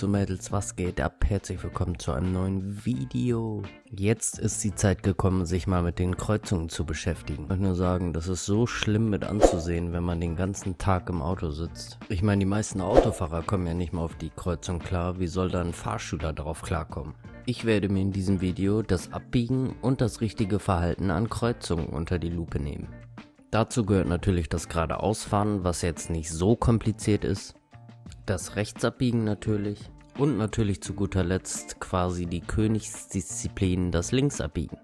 Jungs und Mädels, was geht ab? Herzlich willkommen zu einem neuen Video. Jetzt ist die Zeit gekommen, sich mal mit den Kreuzungen zu beschäftigen. Ich möchte nur sagen, das ist so schlimm mit anzusehen, wenn man den ganzen Tag im Auto sitzt. Ich meine, die meisten Autofahrer kommen ja nicht mal auf die Kreuzung klar. Wie soll da ein Fahrschüler darauf klarkommen? Ich werde mir in diesem Video das Abbiegen und das richtige Verhalten an Kreuzungen unter die Lupe nehmen. Dazu gehört natürlich das Geradeausfahren, was jetzt nicht so kompliziert ist. Das Rechtsabbiegen natürlich und natürlich zu guter Letzt quasi die Königsdisziplin, das Linksabbiegen.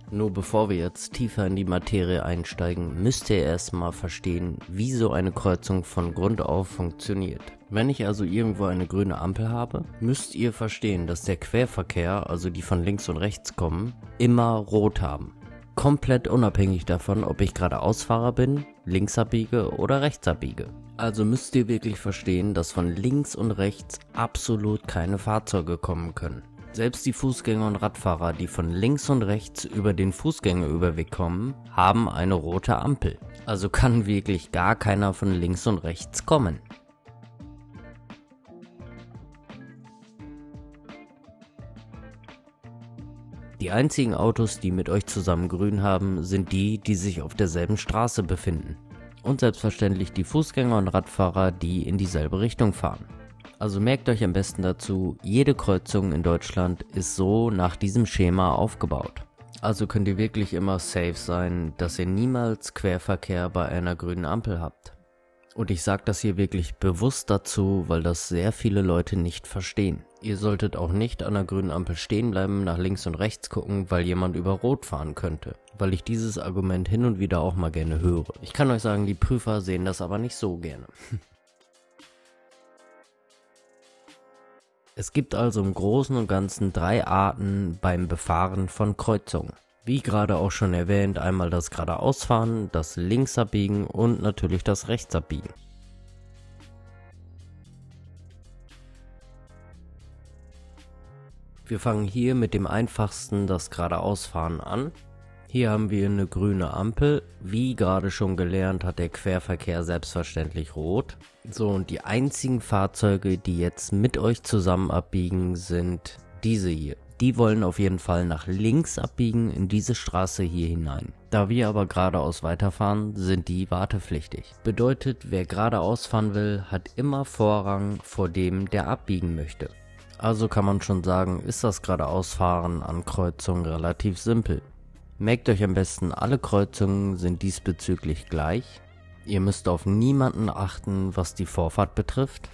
Nur bevor wir jetzt tiefer in die Materie einsteigen, müsst ihr erstmal verstehen, wie so eine Kreuzung von Grund auf funktioniert. Wenn ich also irgendwo eine grüne Ampel habe, müsst ihr verstehen, dass der Querverkehr, also die von links und rechts kommen, immer rot haben. Komplett unabhängig davon, ob ich Geradeausfahrer bin, links abbiege oder rechts abbiege. Also müsst ihr wirklich verstehen, dass von links und rechts absolut keine Fahrzeuge kommen können. Selbst die Fußgänger und Radfahrer, die von links und rechts über den Fußgängerüberweg kommen, haben eine rote Ampel. Also kann wirklich gar keiner von links und rechts kommen. Die einzigen Autos, die mit euch zusammen grün haben, sind die, die sich auf derselben Straße befinden. Und selbstverständlich die Fußgänger und Radfahrer, die in dieselbe Richtung fahren. Also merkt euch am besten dazu, jede Kreuzung in Deutschland ist so nach diesem Schema aufgebaut. Also könnt ihr wirklich immer safe sein, dass ihr niemals Querverkehr bei einer grünen Ampel habt. Und ich sage das hier wirklich bewusst dazu, weil das sehr viele Leute nicht verstehen. Ihr solltet auch nicht an der grünen Ampel stehen bleiben, nach links und rechts gucken, weil jemand über Rot fahren könnte. Weil ich dieses Argument hin und wieder auch mal gerne höre. Ich kann euch sagen, die Prüfer sehen das aber nicht so gerne. Es gibt also im Großen und Ganzen 3 Arten beim Befahren von Kreuzungen. Wie gerade auch schon erwähnt, einmal das Geradeausfahren, das Linksabbiegen und natürlich das Rechtsabbiegen. Wir fangen hier mit dem einfachsten, das Geradeausfahren an. Hier haben wir eine grüne Ampel. Wie gerade schon gelernt, hat der Querverkehr selbstverständlich rot. So, und die einzigen Fahrzeuge, die jetzt mit euch zusammen abbiegen, sind diese hier. Die wollen auf jeden Fall nach links abbiegen in diese Straße hier hinein. Da wir aber geradeaus weiterfahren, sind die wartepflichtig. Bedeutet, wer geradeaus fahren will, hat immer Vorrang vor dem, der abbiegen möchte. Also kann man schon sagen, ist das Geradeausfahren an Kreuzungen relativ simpel. Merkt euch am besten, alle Kreuzungen sind diesbezüglich gleich. Ihr müsst auf niemanden achten, was die Vorfahrt betrifft.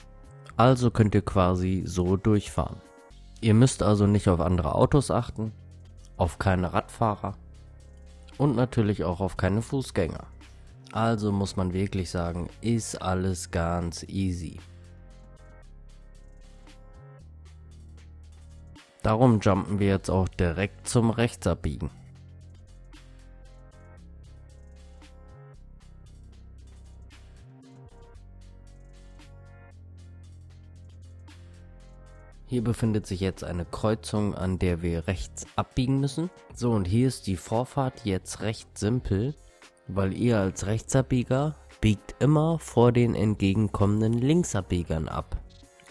Also könnt ihr quasi so durchfahren. Ihr müsst also nicht auf andere Autos achten, auf keine Radfahrer und natürlich auch auf keine Fußgänger. Also muss man wirklich sagen, ist alles ganz easy. Darum jumpen wir jetzt auch direkt zum Rechtsabbiegen. Hier befindet sich jetzt eine Kreuzung, an der wir rechts abbiegen müssen. So, und hier ist die Vorfahrt jetzt recht simpel, weil ihr als Rechtsabbieger biegt immer vor den entgegenkommenden Linksabbiegern ab.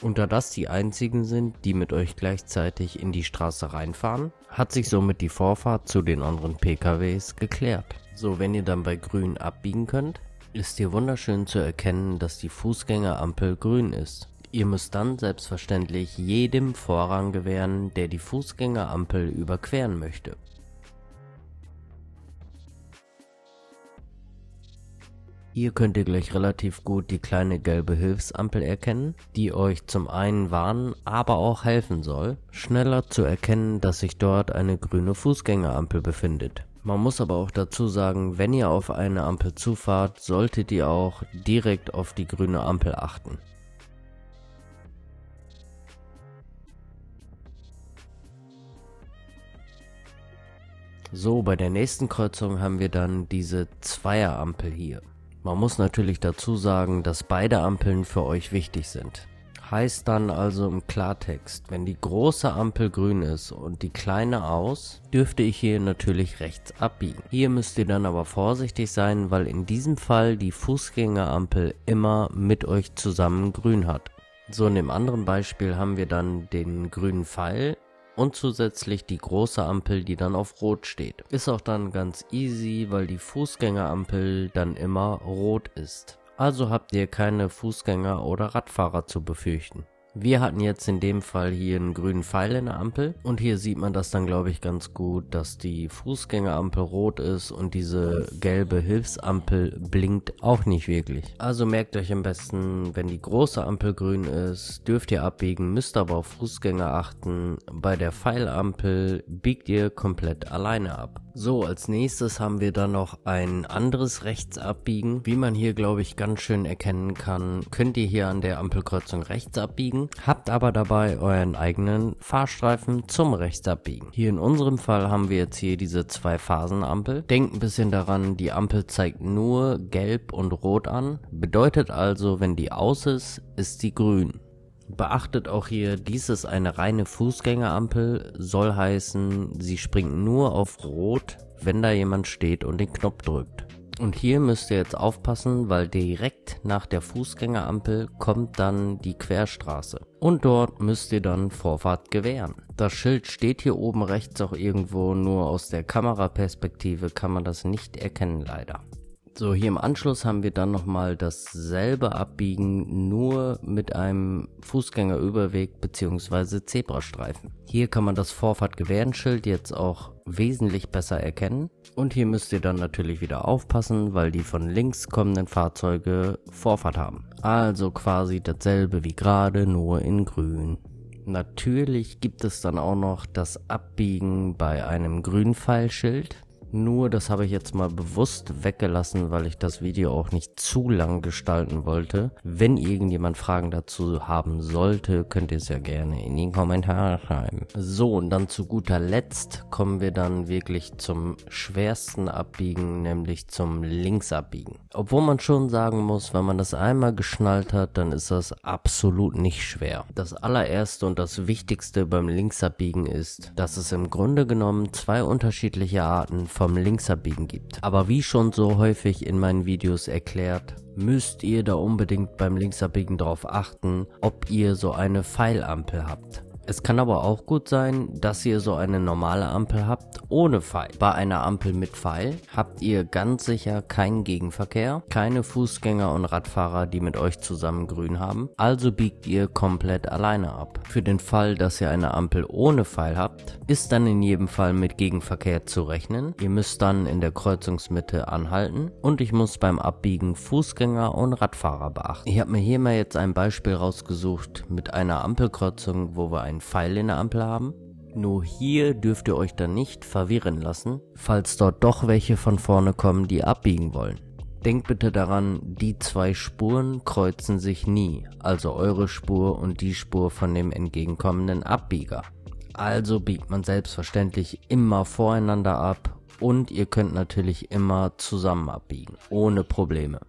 Und da das die einzigen sind, die mit euch gleichzeitig in die Straße reinfahren, hat sich somit die Vorfahrt zu den anderen PKWs geklärt. So, wenn ihr dann bei grün abbiegen könnt, ist hier wunderschön zu erkennen, dass die Fußgängerampel grün ist. Ihr müsst dann selbstverständlich jedem Vorrang gewähren, der die Fußgängerampel überqueren möchte. Hier könnt ihr gleich relativ gut die kleine gelbe Hilfsampel erkennen, die euch zum einen warnen, aber auch helfen soll, schneller zu erkennen, dass sich dort eine grüne Fußgängerampel befindet. Man muss aber auch dazu sagen, wenn ihr auf eine Ampel zufahrt, solltet ihr auch direkt auf die grüne Ampel achten. So, bei der nächsten Kreuzung haben wir dann diese Zweierampel hier. Man muss natürlich dazu sagen, dass beide Ampeln für euch wichtig sind. Heißt dann also im Klartext, wenn die große Ampel grün ist und die kleine aus, dürfte ich hier natürlich rechts abbiegen. Hier müsst ihr dann aber vorsichtig sein, weil in diesem Fall die Fußgängerampel immer mit euch zusammen grün hat. So, in dem anderen Beispiel haben wir dann den grünen Pfeil und zusätzlich die große Ampel, die dann auf Rot steht. Ist auch dann ganz easy, weil die Fußgängerampel dann immer rot ist. Also habt ihr keine Fußgänger oder Radfahrer zu befürchten. Wir hatten jetzt in dem Fall hier einen grünen Pfeil in der Ampel und hier sieht man das dann, glaube ich, ganz gut, dass die Fußgängerampel rot ist und diese gelbe Hilfsampel blinkt auch nicht wirklich. Also merkt euch am besten, wenn die große Ampel grün ist, dürft ihr abbiegen, müsst aber auf Fußgänger achten. Bei der Pfeilampel biegt ihr komplett alleine ab. So, als nächstes haben wir dann noch ein anderes Rechtsabbiegen. Wie man hier, glaube ich, ganz schön erkennen kann, könnt ihr hier an der Ampelkreuzung rechts abbiegen, habt aber dabei euren eigenen Fahrstreifen zum Rechtsabbiegen. Hier in unserem Fall haben wir jetzt hier diese 2-Phasen-Ampel. Denkt ein bisschen daran, die Ampel zeigt nur gelb und rot an, bedeutet also, wenn die aus ist, ist sie grün. Beachtet auch hier, dies ist eine reine Fußgängerampel, soll heißen, sie springt nur auf Rot, wenn da jemand steht und den Knopf drückt. Und hier müsst ihr jetzt aufpassen, weil direkt nach der Fußgängerampel kommt dann die Querstraße. Und dort müsst ihr dann Vorfahrt gewähren. Das Schild steht hier oben rechts auch irgendwo, nur aus der Kameraperspektive kann man das nicht erkennen leider. So, hier im Anschluss haben wir dann nochmal dasselbe Abbiegen, nur mit einem Fußgängerüberweg bzw. Zebrastreifen. Hier kann man das Vorfahrt-Gewähren-Schild jetzt auch wesentlich besser erkennen. Und hier müsst ihr dann natürlich wieder aufpassen, weil die von links kommenden Fahrzeuge Vorfahrt haben. Also quasi dasselbe wie gerade, nur in grün. Natürlich gibt es dann auch noch das Abbiegen bei einem Grünpfeilschild. Nur, das habe ich jetzt mal bewusst weggelassen, weil ich das Video auch nicht zu lang gestalten wollte. Wenn irgendjemand Fragen dazu haben sollte, könnt ihr es ja gerne in die Kommentare schreiben. So, und dann zu guter Letzt kommen wir dann wirklich zum schwersten Abbiegen, nämlich zum Linksabbiegen. Obwohl man schon sagen muss, wenn man das einmal geschnallt hat, dann ist das absolut nicht schwer. Das allererste und das Wichtigste beim Linksabbiegen ist, dass es im Grunde genommen 2 unterschiedliche Arten vom Linksabbiegen gibt. Aber wie schon so häufig in meinen Videos erklärt, müsst ihr da unbedingt beim Linksabbiegen darauf achten, ob ihr so eine Pfeilampel habt. Es kann aber auch gut sein, dass ihr so eine normale Ampel habt ohne Pfeil. Bei einer Ampel mit Pfeil habt ihr ganz sicher keinen Gegenverkehr, keine Fußgänger und Radfahrer, die mit euch zusammen grün haben, also biegt ihr komplett alleine ab. Für den Fall, dass ihr eine Ampel ohne Pfeil habt, ist dann in jedem Fall mit Gegenverkehr zu rechnen. Ihr müsst dann in der Kreuzungsmitte anhalten und ich muss beim Abbiegen Fußgänger und Radfahrer beachten. Ich habe mir hier mal jetzt ein Beispiel rausgesucht mit einer Ampelkreuzung, wo wir einen Pfeil in der Ampel haben. Nur hier dürft ihr euch dann nicht verwirren lassen, falls dort doch welche von vorne kommen, die abbiegen wollen. Denkt bitte daran, die 2 Spuren kreuzen sich nie, also eure Spur und die Spur von dem entgegenkommenden Abbieger. Also biegt man selbstverständlich immer voreinander ab und ihr könnt natürlich immer zusammen abbiegen, ohne Probleme.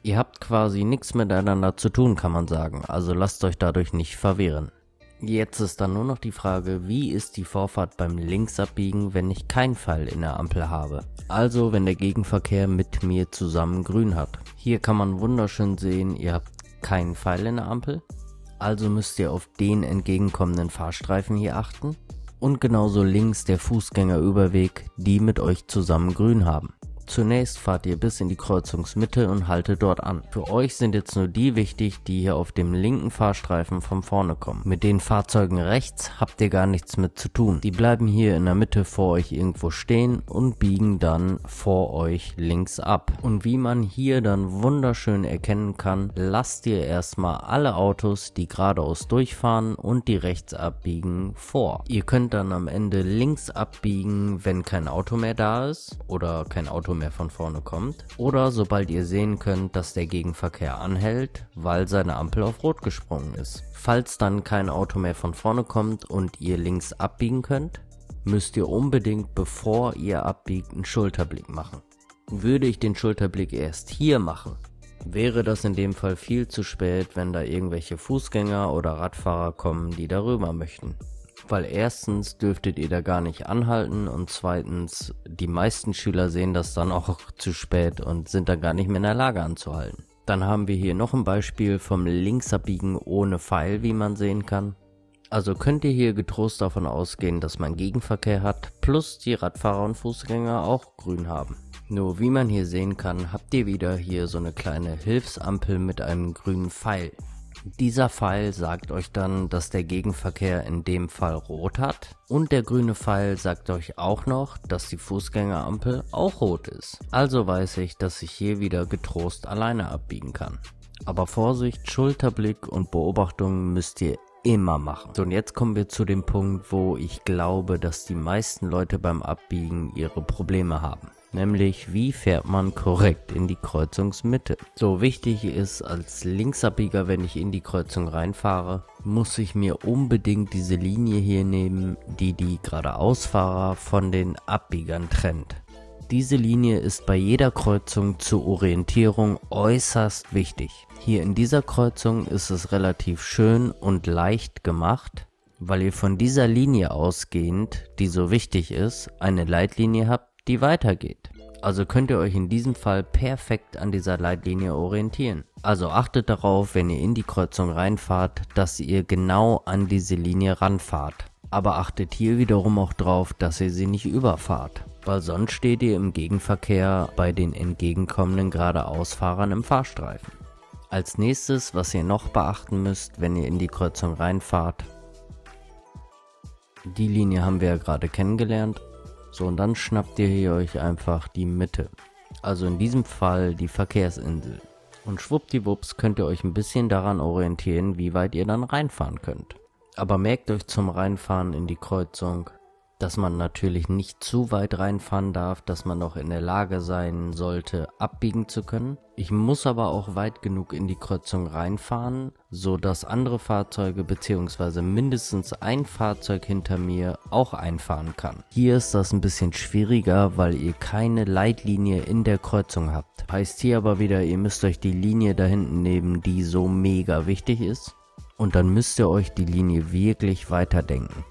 Ihr habt quasi nichts miteinander zu tun, kann man sagen, also lasst euch dadurch nicht verwirren. Jetzt ist dann nur noch die Frage, wie ist die Vorfahrt beim Linksabbiegen, wenn ich keinen Pfeil in der Ampel habe? Also wenn der Gegenverkehr mit mir zusammen grün hat. Hier kann man wunderschön sehen, ihr habt keinen Pfeil in der Ampel. Also müsst ihr auf den entgegenkommenden Fahrstreifen hier achten. Und genauso links der Fußgängerüberweg, die mit euch zusammen grün haben. Zunächst fahrt ihr bis in die Kreuzungsmitte und haltet dort an. Für euch sind jetzt nur die wichtig, die hier auf dem linken Fahrstreifen von vorne kommen. Mit den Fahrzeugen rechts habt ihr gar nichts mit zu tun. Die bleiben hier in der Mitte vor euch irgendwo stehen und biegen dann vor euch links ab. Und wie man hier dann wunderschön erkennen kann, lasst ihr erstmal alle Autos, die geradeaus durchfahren und die rechts abbiegen, vor. Ihr könnt dann am Ende links abbiegen, wenn kein Auto mehr da ist oder kein Auto mehr von vorne kommt, oder sobald ihr sehen könnt, dass der Gegenverkehr anhält, weil seine Ampel auf Rot gesprungen ist. Falls dann kein Auto mehr von vorne kommt und ihr links abbiegen könnt, müsst ihr unbedingt, bevor ihr abbiegt, einen Schulterblick machen. Würde ich den Schulterblick erst hier machen, wäre das in dem Fall viel zu spät, wenn da irgendwelche Fußgänger oder Radfahrer kommen, die darüber möchten. Weil erstens dürftet ihr da gar nicht anhalten und zweitens, die meisten Schüler sehen das dann auch zu spät und sind dann gar nicht mehr in der Lage anzuhalten. Dann haben wir hier noch ein Beispiel vom Linksabbiegen ohne Pfeil, wie man sehen kann. Also könnt ihr hier getrost davon ausgehen, dass man Gegenverkehr hat, plus die Radfahrer und Fußgänger auch grün haben. Nur wie man hier sehen kann, habt ihr wieder hier so eine kleine Hilfsampel mit einem grünen Pfeil. Dieser Pfeil sagt euch dann, dass der Gegenverkehr in dem Fall rot hat, und der grüne Pfeil sagt euch auch noch, dass die Fußgängerampel auch rot ist. Also weiß ich, dass ich hier wieder getrost alleine abbiegen kann. Aber Vorsicht, Schulterblick und Beobachtung müsst ihr immer machen. So, und jetzt kommen wir zu dem Punkt, wo ich glaube, dass die meisten Leute beim Abbiegen ihre Probleme haben. Nämlich, wie fährt man korrekt in die Kreuzungsmitte? So, wichtig ist als Linksabbieger, wenn ich in die Kreuzung reinfahre, muss ich mir unbedingt diese Linie hier nehmen, die die Geradeausfahrer von den Abbiegern trennt. Diese Linie ist bei jeder Kreuzung zur Orientierung äußerst wichtig. Hier in dieser Kreuzung ist es relativ schön und leicht gemacht, weil ihr von dieser Linie ausgehend, die so wichtig ist, eine Leitlinie habt, die weitergeht. Also könnt ihr euch in diesem Fall perfekt an dieser Leitlinie orientieren. Also achtet darauf, wenn ihr in die Kreuzung reinfahrt, dass ihr genau an diese Linie ranfahrt. Aber achtet hier wiederum auch drauf, dass ihr sie nicht überfahrt, weil sonst steht ihr im Gegenverkehr bei den entgegenkommenden Geradeausfahrern im Fahrstreifen. Als nächstes, was ihr noch beachten müsst, wenn ihr in die Kreuzung reinfahrt, die Linie haben wir ja gerade kennengelernt. So, und dann schnappt ihr hier euch einfach die Mitte. Also in diesem Fall die Verkehrsinsel. Und schwuppdiwupps könnt ihr euch ein bisschen daran orientieren, wie weit ihr dann reinfahren könnt. Aber merkt euch zum Reinfahren in die Kreuzung, dass man natürlich nicht zu weit reinfahren darf, dass man noch in der Lage sein sollte, abbiegen zu können. Ich muss aber auch weit genug in die Kreuzung reinfahren, so dass andere Fahrzeuge bzw. mindestens ein Fahrzeug hinter mir auch einfahren kann. Hier ist das ein bisschen schwieriger, weil ihr keine Leitlinie in der Kreuzung habt. Heißt hier aber wieder, ihr müsst euch die Linie da hinten nehmen, die so mega wichtig ist. Und dann müsst ihr euch die Linie wirklich weiterdenken.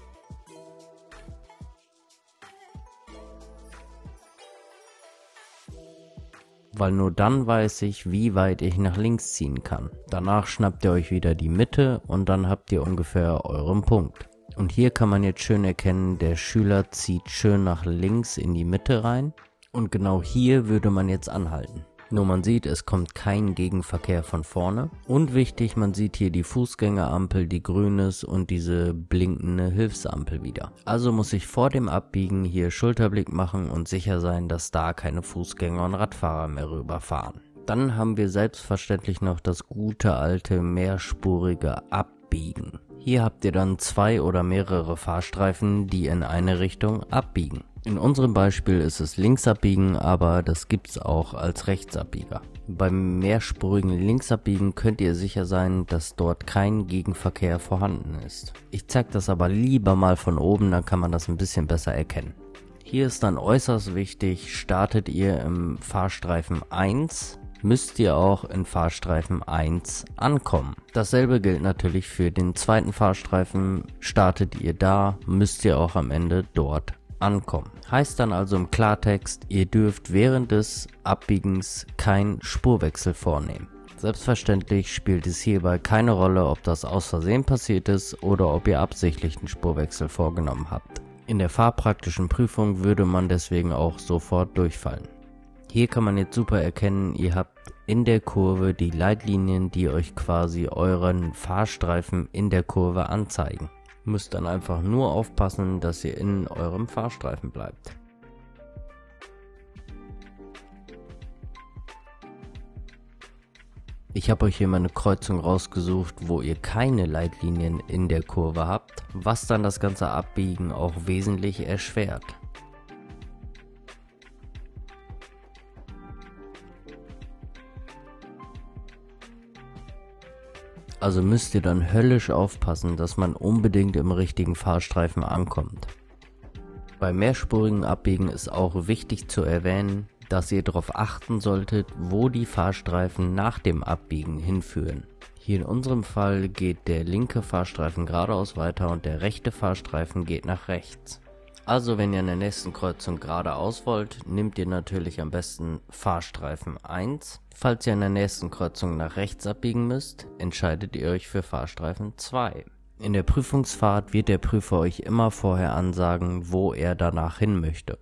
Weil nur dann weiß ich, wie weit ich nach links ziehen kann. Danach schnappt ihr euch wieder die Mitte und dann habt ihr ungefähr euren Punkt. Und hier kann man jetzt schön erkennen, der Schüler zieht schön nach links in die Mitte rein und genau hier würde man jetzt anhalten. Nur man sieht, es kommt kein Gegenverkehr von vorne. Und wichtig, man sieht hier die Fußgängerampel, die grün ist und diese blinkende Hilfsampel wieder. Also muss ich vor dem Abbiegen hier Schulterblick machen und sicher sein, dass da keine Fußgänger und Radfahrer mehr rüberfahren. Dann haben wir selbstverständlich noch das gute alte mehrspurige Abbiegen. Hier habt ihr dann 2 oder mehrere Fahrstreifen, die in eine Richtung abbiegen. In unserem Beispiel ist es Linksabbiegen, aber das gibt's auch als Rechtsabbieger. Beim mehrspurigen Linksabbiegen könnt ihr sicher sein, dass dort kein Gegenverkehr vorhanden ist. Ich zeige das aber lieber mal von oben, dann kann man das ein bisschen besser erkennen. Hier ist dann äußerst wichtig, startet ihr im Fahrstreifen 1, müsst ihr auch in Fahrstreifen 1 ankommen. Dasselbe gilt natürlich für den zweiten Fahrstreifen, startet ihr da, müsst ihr auch am Ende dort ankommen. Heißt dann also im Klartext, ihr dürft während des Abbiegens keinen Spurwechsel vornehmen. Selbstverständlich spielt es hierbei keine Rolle, ob das aus Versehen passiert ist oder ob ihr absichtlich einen Spurwechsel vorgenommen habt. In der fahrpraktischen Prüfung würde man deswegen auch sofort durchfallen. Hier kann man jetzt super erkennen, ihr habt in der Kurve die Leitlinien, die euch quasi euren Fahrstreifen in der Kurve anzeigen. Müsst dann einfach nur aufpassen, dass ihr in eurem Fahrstreifen bleibt. Ich habe euch hier mal eine Kreuzung rausgesucht, wo ihr keine Leitlinien in der Kurve habt, was dann das ganze Abbiegen auch wesentlich erschwert. Also müsst ihr dann höllisch aufpassen, dass man unbedingt im richtigen Fahrstreifen ankommt. Bei mehrspurigen Abbiegen ist auch wichtig zu erwähnen, dass ihr darauf achten solltet, wo die Fahrstreifen nach dem Abbiegen hinführen. Hier in unserem Fall geht der linke Fahrstreifen geradeaus weiter und der rechte Fahrstreifen geht nach rechts. Also wenn ihr an der nächsten Kreuzung geradeaus wollt, nehmt ihr natürlich am besten Fahrstreifen 1. Falls ihr an der nächsten Kreuzung nach rechts abbiegen müsst, entscheidet ihr euch für Fahrstreifen 2. In der Prüfungsfahrt wird der Prüfer euch immer vorher ansagen, wo er danach hin möchte.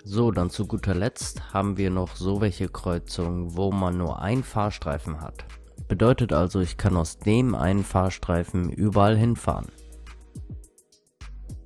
So, dann zu guter Letzt haben wir noch so welche Kreuzungen, wo man nur einen Fahrstreifen hat. Bedeutet also, ich kann aus dem einen Fahrstreifen überall hinfahren.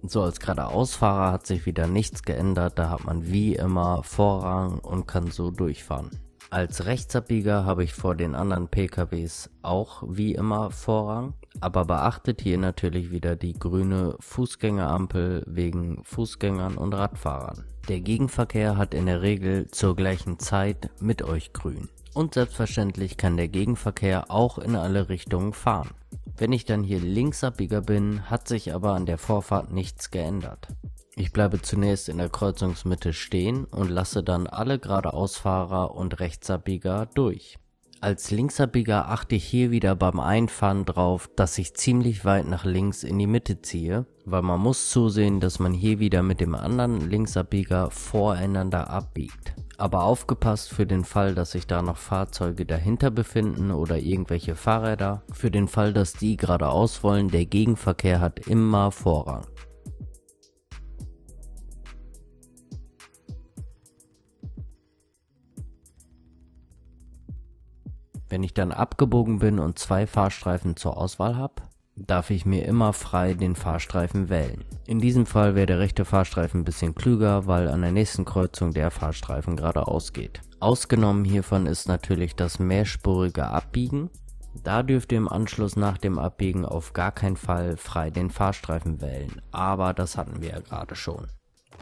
So, als Geradeausfahrer hat sich wieder nichts geändert, da hat man wie immer Vorrang und kann so durchfahren. Als Rechtsabbieger habe ich vor den anderen PKWs auch wie immer Vorrang, aber beachtet hier natürlich wieder die grüne Fußgängerampel wegen Fußgängern und Radfahrern. Der Gegenverkehr hat in der Regel zur gleichen Zeit mit euch grün. Und selbstverständlich kann der Gegenverkehr auch in alle Richtungen fahren. Wenn ich dann hier Linksabbieger bin, hat sich aber an der Vorfahrt nichts geändert. Ich bleibe zunächst in der Kreuzungsmitte stehen und lasse dann alle Geradeausfahrer und Rechtsabbieger durch. Als Linksabbieger achte ich hier wieder beim Einfahren drauf, dass ich ziemlich weit nach links in die Mitte ziehe, weil man muss zusehen, dass man hier wieder mit dem anderen Linksabbieger voreinander abbiegt. Aber aufgepasst für den Fall, dass sich da noch Fahrzeuge dahinter befinden oder irgendwelche Fahrräder. Für den Fall, dass die geradeaus wollen, der Gegenverkehr hat immer Vorrang. Wenn ich dann abgebogen bin und zwei Fahrstreifen zur Auswahl habe, darf ich mir immer frei den Fahrstreifen wählen. In diesem Fall wäre der rechte Fahrstreifen ein bisschen klüger, weil an der nächsten Kreuzung der Fahrstreifen geradeaus geht. Ausgenommen hiervon ist natürlich das mehrspurige Abbiegen. Da dürft ihr im Anschluss nach dem Abbiegen auf gar keinen Fall frei den Fahrstreifen wählen, aber das hatten wir ja gerade schon.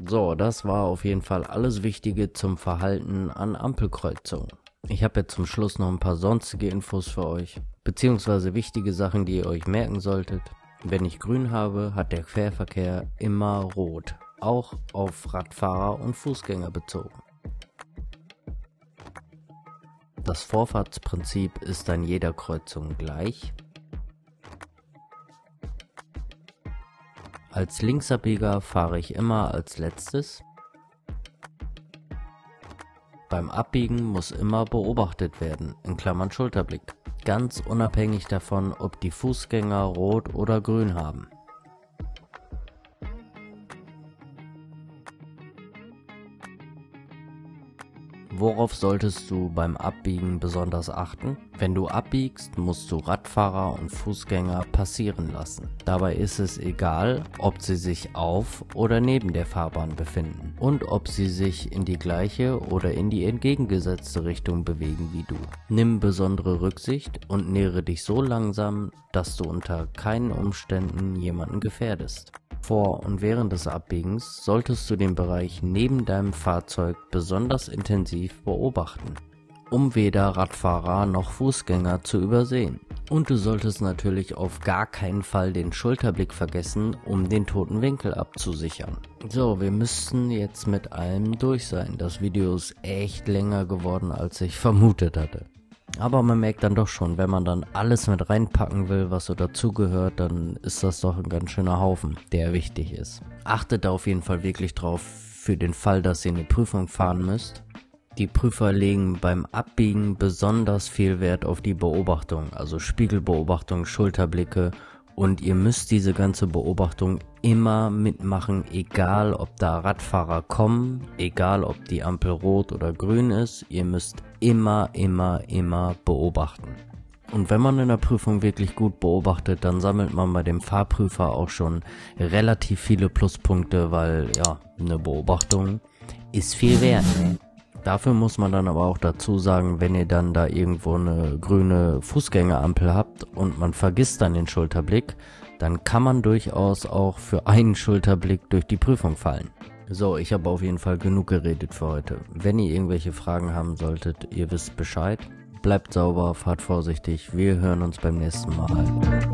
So, das war auf jeden Fall alles Wichtige zum Verhalten an Ampelkreuzungen. Ich habe jetzt zum Schluss noch ein paar sonstige Infos für euch, beziehungsweise wichtige Sachen, die ihr euch merken solltet. Wenn ich grün habe, hat der Querverkehr immer rot, auch auf Radfahrer und Fußgänger bezogen. Das Vorfahrtsprinzip ist an jeder Kreuzung gleich. Als Linksabbieger fahre ich immer als letztes. Beim Abbiegen muss immer beobachtet werden, in Klammern Schulterblick, ganz unabhängig davon, ob die Fußgänger rot oder grün haben. Worauf solltest du beim Abbiegen besonders achten? Wenn du abbiegst, musst du Radfahrer und Fußgänger passieren lassen. Dabei ist es egal, ob sie sich auf oder neben der Fahrbahn befinden und ob sie sich in die gleiche oder in die entgegengesetzte Richtung bewegen wie du. Nimm besondere Rücksicht und nähere dich so langsam, dass du unter keinen Umständen jemanden gefährdest. Vor und während des Abbiegens solltest du den Bereich neben deinem Fahrzeug besonders intensiv beobachten, um weder Radfahrer noch Fußgänger zu übersehen. Und du solltest natürlich auf gar keinen Fall den Schulterblick vergessen, um den toten Winkel abzusichern. So, wir müssten jetzt mit allem durch sein. Das Video ist echt länger geworden, als ich vermutet hatte. Aber man merkt dann doch schon, wenn man dann alles mit reinpacken will, was so dazugehört, dann ist das doch ein ganz schöner Haufen, der wichtig ist. Achtet da auf jeden Fall wirklich drauf, für den Fall, dass ihr eine Prüfung fahren müsst. Die Prüfer legen beim Abbiegen besonders viel Wert auf die Beobachtung, also Spiegelbeobachtung, Schulterblicke, und ihr müsst diese ganze Beobachtung immer mitmachen, egal ob da Radfahrer kommen, egal ob die Ampel rot oder grün ist, ihr müsst immer beobachten. Und wenn man in der Prüfung wirklich gut beobachtet, dann sammelt man bei dem Fahrprüfer auch schon relativ viele Pluspunkte, weil ja, eine Beobachtung ist viel wert, ne? Dafür muss man dann aber auch dazu sagen, wenn ihr dann da irgendwo eine grüne Fußgängerampel habt und man vergisst dann den Schulterblick, dann kann man durchaus auch für einen Schulterblick durch die Prüfung fallen. So, ich habe auf jeden Fall genug geredet für heute. Wenn ihr irgendwelche Fragen haben solltet, ihr wisst Bescheid. Bleibt sauber, fahrt vorsichtig, wir hören uns beim nächsten Mal.